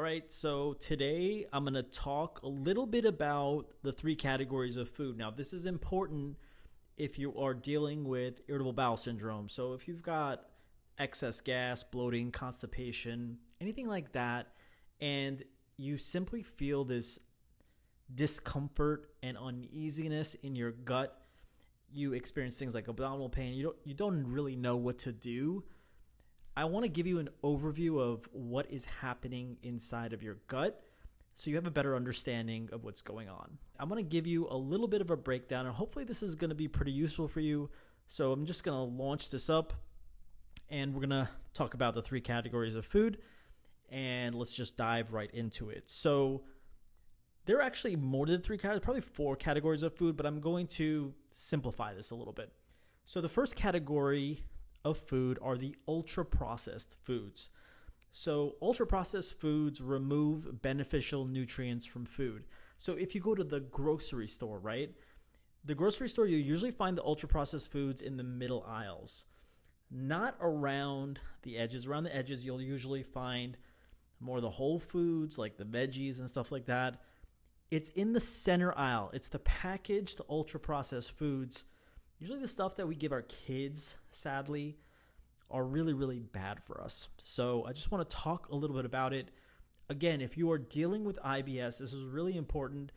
right, so today I'm going to talk a little bit about the three categories of food. Now, this is important if you are dealing with irritable bowel syndrome. So, if you've got excess gas, bloating, constipation, anything like that, and you simply feel this discomfort and uneasiness in your gut, you experience things like abdominal pain, you don't really know what to do. I want to give you an overview of what is happening inside of your gut so you have a better understanding of what's going on. I'm going to give you a little bit of a breakdown, and hopefully this is going to be pretty useful for you. So I'm just going to launch this up, and we're going to talk about the three categories of food, and let's just dive right into it. So there are actually more than three categories, probably four categories of food, but I'm going to simplify this a little bit. So the first category of food are the ultra-processed foods. So ultra-processed foods remove beneficial nutrients from food. So if you go to the grocery store, right? The grocery store, you usually find the ultra-processed foods in the middle aisles, not around the edges. Around the edges, you'll usually find more of the whole foods, like the veggies and stuff like that. It's in the center aisle. It's the packaged ultra-processed foods. Usually the stuff that we give our kids, sadly, are really, really bad for us. So I just want to talk a little bit about it. Again, if you are dealing with IBS, this is really important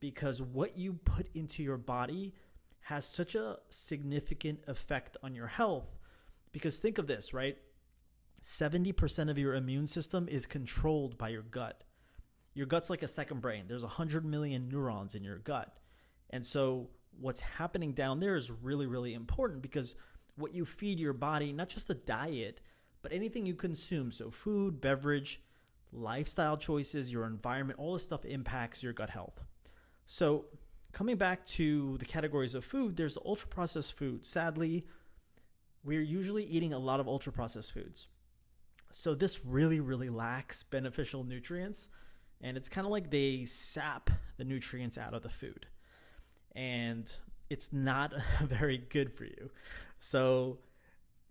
because what you put into your body has such a significant effect on your health. Because think of this, right? 70% of your immune system is controlled by your gut. Your gut's like a second brain. There's 100 million neurons in your gut. And so what's happening down there is really, really important because what you feed your body, not just the diet, but anything you consume, so food, beverage, lifestyle choices, your environment, all this stuff impacts your gut health. So coming back to the categories of food, there's the ultra-processed food. Sadly, we're usually eating a lot of ultra-processed foods. So this really, really lacks beneficial nutrients, and it's kind of like they sap the nutrients out of the food. And it's not very good for you. So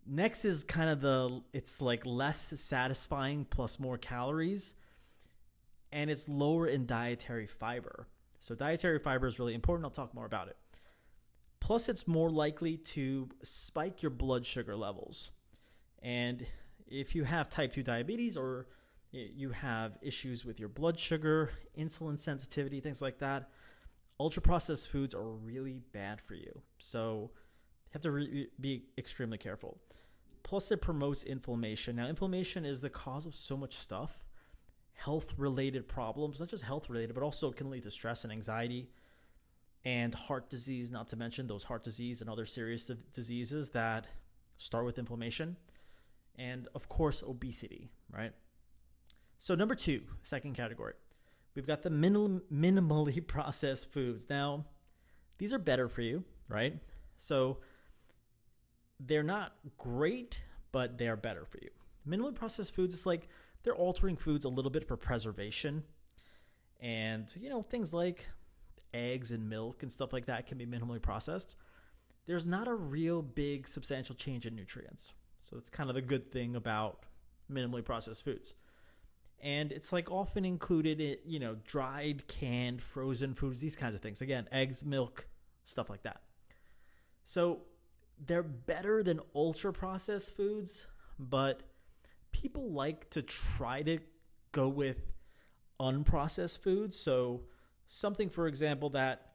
next is kind of it's like less satisfying plus more calories, and it's lower in dietary fiber. So dietary fiber is really important. I'll talk more about it. Plus, it's more likely to spike your blood sugar levels. And if you have type 2 diabetes or you have issues with your blood sugar, insulin sensitivity, things like that, ultra-processed foods are really bad for you. So you have to be extremely careful. Plus, it promotes inflammation. Now, inflammation is the cause of so much stuff. Health-related problems, not just health-related, but also can lead to stress and anxiety and heart disease, not to mention those heart disease and other serious diseases that start with inflammation. And, of course, obesity, right? So number two, second category. We've got the minimally processed foods. Now, these are better for you, right? So they're not great, but they're better for you. Minimally processed foods, it's like they're altering foods a little bit for preservation. And, things like eggs and milk and stuff like that can be minimally processed. There's not a real big substantial change in nutrients. So it's kind of the good thing about minimally processed foods. And it's like often included in, dried, canned, frozen foods, these kinds of things. Again, eggs, milk, stuff like that. So they're better than ultra-processed foods, but people like to try to go with unprocessed foods. So something, for example, that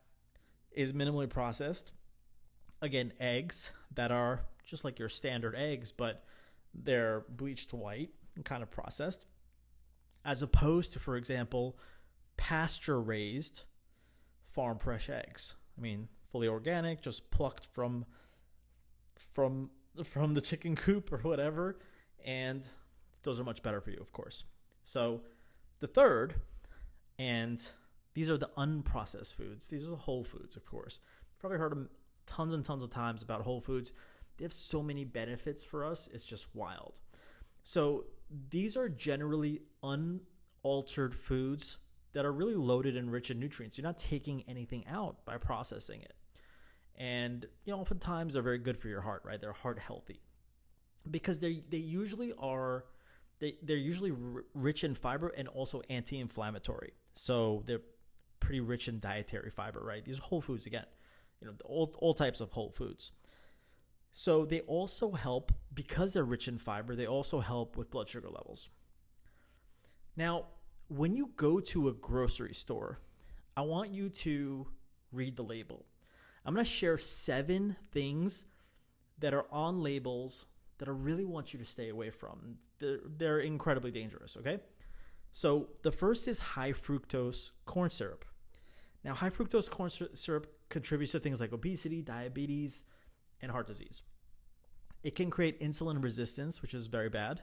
is minimally processed. Again, eggs that are just like your standard eggs, but they're bleached white and kind of processed. As opposed to, for example, pasture-raised farm fresh eggs. I mean, fully organic, just plucked from the chicken coop or whatever, and those are much better for you, of course. So the third, and these are the unprocessed foods. These are the whole foods, of course. You've probably heard them tons and tons of times about whole foods. They have so many benefits for us. It's just wild. So these are generally unaltered foods that are really loaded and rich in nutrients. You're not taking anything out by processing it. And, oftentimes they're very good for your heart, right? They're heart healthy because they usually are they're usually rich in fiber and also anti-inflammatory. So they're pretty rich in dietary fiber, right? These are whole foods again, all types of whole foods. So they also help, because they're rich in fiber, they also help with blood sugar levels. Now, when you go to a grocery store, I want you to read the label. I'm going to share 7 things that are on labels that I really want you to stay away from. They're incredibly dangerous, okay? So the first is high fructose corn syrup. Now, high fructose corn syrup contributes to things like obesity, diabetes, and heart disease. It can create insulin resistance, which is very bad.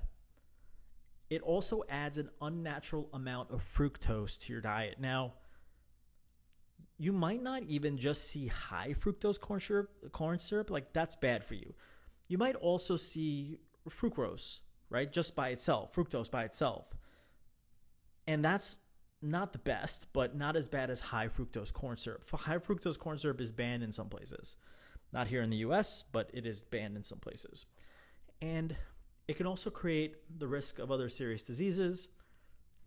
It also adds an unnatural amount of fructose to your diet. Now, you might not even just see high fructose corn syrup, like that's bad for you. You might also see fructose, right? Just by itself, fructose by itself. And that's not the best, but not as bad as high fructose corn syrup. High fructose corn syrup is banned in some places. Not here in the US, but it is banned in some places. And it can also create the risk of other serious diseases,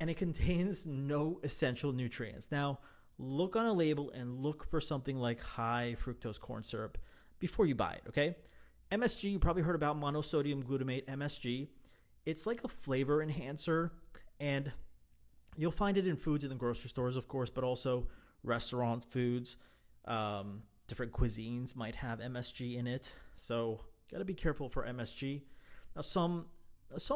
and it contains no essential nutrients. Now, look on a label and look for something like high fructose corn syrup before you buy it, okay? MSG, you probably heard about monosodium glutamate, MSG. It's like a flavor enhancer, and you'll find it in foods in the grocery stores, of course, but also restaurant foods. Different cuisines might have MSG in it, so got to be careful for MSG. Now, some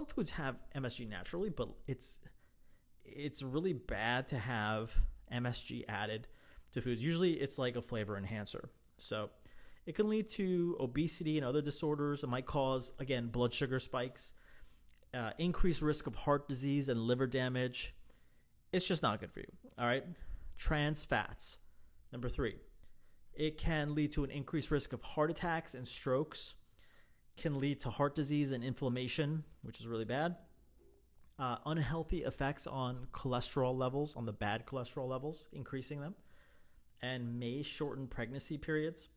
foods have MSG naturally, but it's really bad to have MSG added to foods. Usually, it's like a flavor enhancer. So it can lead to obesity and other disorders. It might cause, again, blood sugar spikes, increased risk of heart disease and liver damage. It's just not good for you. All right. Trans fats. Number 3. It can lead to an increased risk of heart attacks and strokes. Can lead to heart disease and inflammation, which is really bad. Unhealthy effects on cholesterol levels, on the bad cholesterol levels, increasing them, and may shorten pregnancy periods.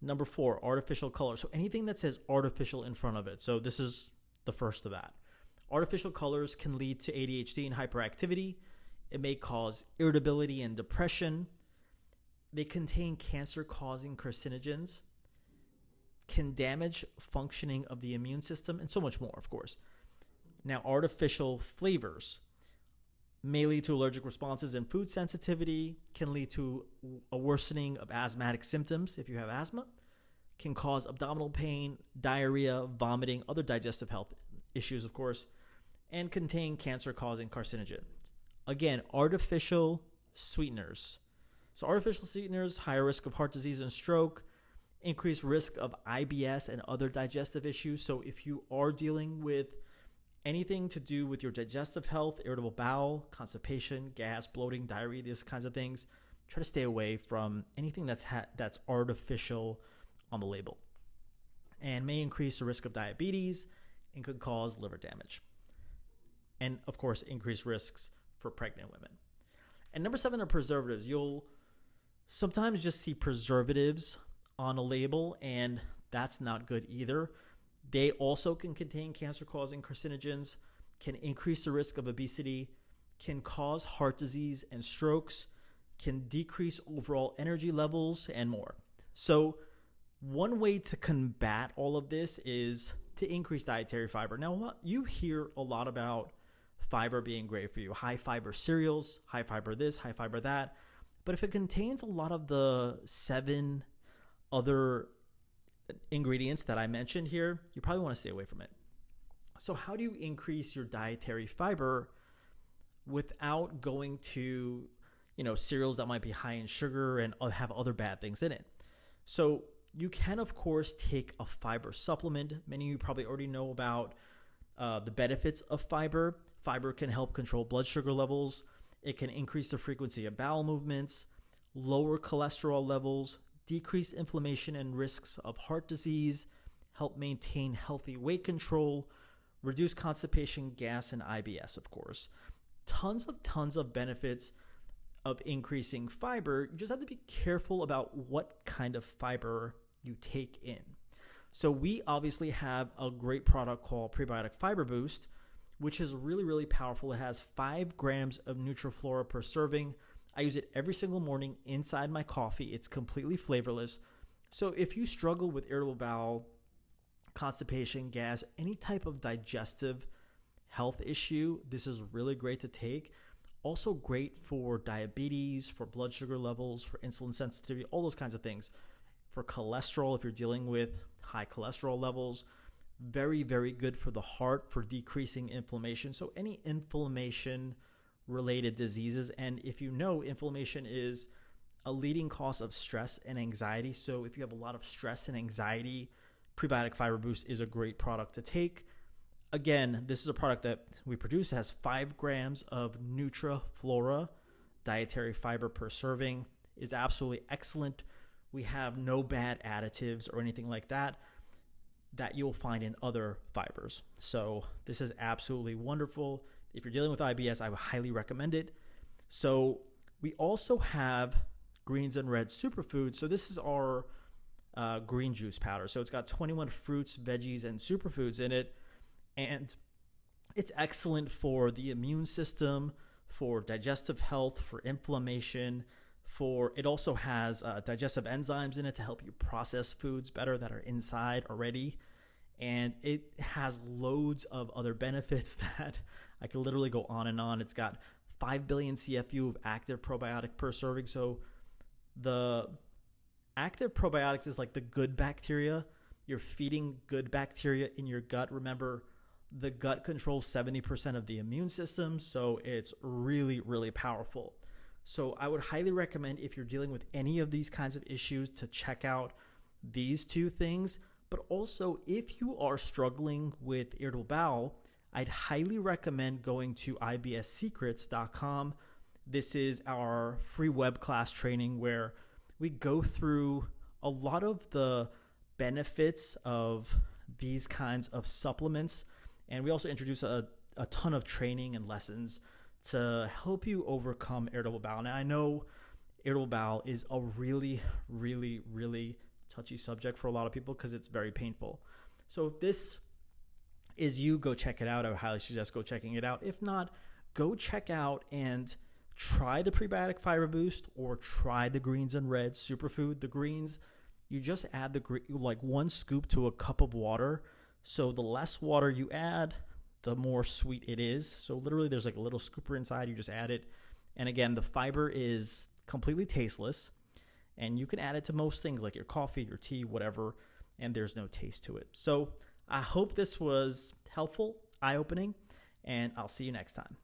Number 4, artificial color. So anything that says artificial in front of it. So this is the first of that. Artificial colors can lead to ADHD and hyperactivity. It may cause irritability and depression. They contain cancer-causing carcinogens, can damage functioning of the immune system, and so much more, of course. Now, artificial flavors may lead to allergic responses and food sensitivity, can lead to a worsening of asthmatic symptoms if you have asthma, can cause abdominal pain, diarrhea, vomiting, other digestive health issues, of course, and contain cancer-causing carcinogens. Again, artificial sweeteners. So artificial sweeteners, higher risk of heart disease and stroke, increased risk of IBS and other digestive issues. So if you are dealing with anything to do with your digestive health, irritable bowel, constipation, gas, bloating, diarrhea, these kinds of things, try to stay away from anything that's artificial on the label, and may increase the risk of diabetes and could cause liver damage. And of course, increased risks for pregnant women. And number 7 are preservatives. You'll sometimes just see preservatives on a label, and that's not good either. They also can contain cancer-causing carcinogens, can increase the risk of obesity, can cause heart disease and strokes, can decrease overall energy levels, and more. So one way to combat all of this is to increase dietary fiber. Now, you hear a lot about fiber being great for you. High fiber cereals, high fiber this, high fiber that. But if it contains a lot of the 7 other ingredients that I mentioned here, you probably want to stay away from it. So how do you increase your dietary fiber without going to, cereals that might be high in sugar and have other bad things in it? So you can, of course, take a fiber supplement. Many of you probably already know about the benefits of fiber. Fiber can help control blood sugar levels. It can increase the frequency of bowel movements, lower cholesterol levels, decrease inflammation and risks of heart disease, help maintain healthy weight control, reduce constipation, gas, and IBS, of course. Tons of benefits of increasing fiber. You just have to be careful about what kind of fiber you take in. So we obviously have a great product called Prebiotic Fiber Boost, which is really, really powerful. It has 5 grams of Nutriflora per serving. I use it every single morning inside my coffee. It's completely flavorless. So if you struggle with irritable bowel, constipation, gas, any type of digestive health issue, this is really great to take. Also great for diabetes, for blood sugar levels, for insulin sensitivity, all those kinds of things. For cholesterol, if you're dealing with high cholesterol levels, very, very good for the heart, for decreasing inflammation. So any inflammation related diseases, and if you know, inflammation is a leading cause of stress and anxiety. So if you have a lot of stress and anxiety, Prebiotic Fiber Boost is a great product to take. Again, this is a product that we produce. It has 5 grams of Nutriflora dietary fiber per serving. It's absolutely excellent. We have no bad additives or anything like that you'll find in other fibers. So this is absolutely wonderful. If you're dealing with IBS, I would highly recommend it. So we also have Greens and Reds Superfood. So this is our green juice powder. So it's got 21 fruits, veggies, and superfoods in it. And it's excellent for the immune system, for digestive health, for inflammation, it also has digestive enzymes in it to help you process foods better that are inside already. And it has loads of other benefits that I could literally go on and on. It's got 5 billion CFU of active probiotic per serving. So the active probiotics is like the good bacteria. You're feeding good bacteria in your gut. Remember, the gut controls 70% of the immune system, so it's really, really powerful. So I would highly recommend, if you're dealing with any of these kinds of issues, to check out these 2 things. But also, if you are struggling with irritable bowel, I'd highly recommend going to ibssecrets.com. This is our free web class training where we go through a lot of the benefits of these kinds of supplements. And we also introduce a ton of training and lessons to help you overcome irritable bowel. Now, I know irritable bowel is a really, really, really touchy subject for a lot of people because it's very painful. So if this is you, go check it out. I would highly suggest go checking it out. If not, go check out and try the Prebiotic Fiber Boost or try the Greens and Reds Superfood. The greens, you just add like 1 scoop to a cup of water. So the less water you add, the more sweet it is. So literally there's like a little scooper inside. You just add it. And again, the fiber is completely tasteless. And you can add it to most things like your coffee, your tea, whatever. And there's no taste to it. So I hope this was helpful, eye-opening, and I'll see you next time.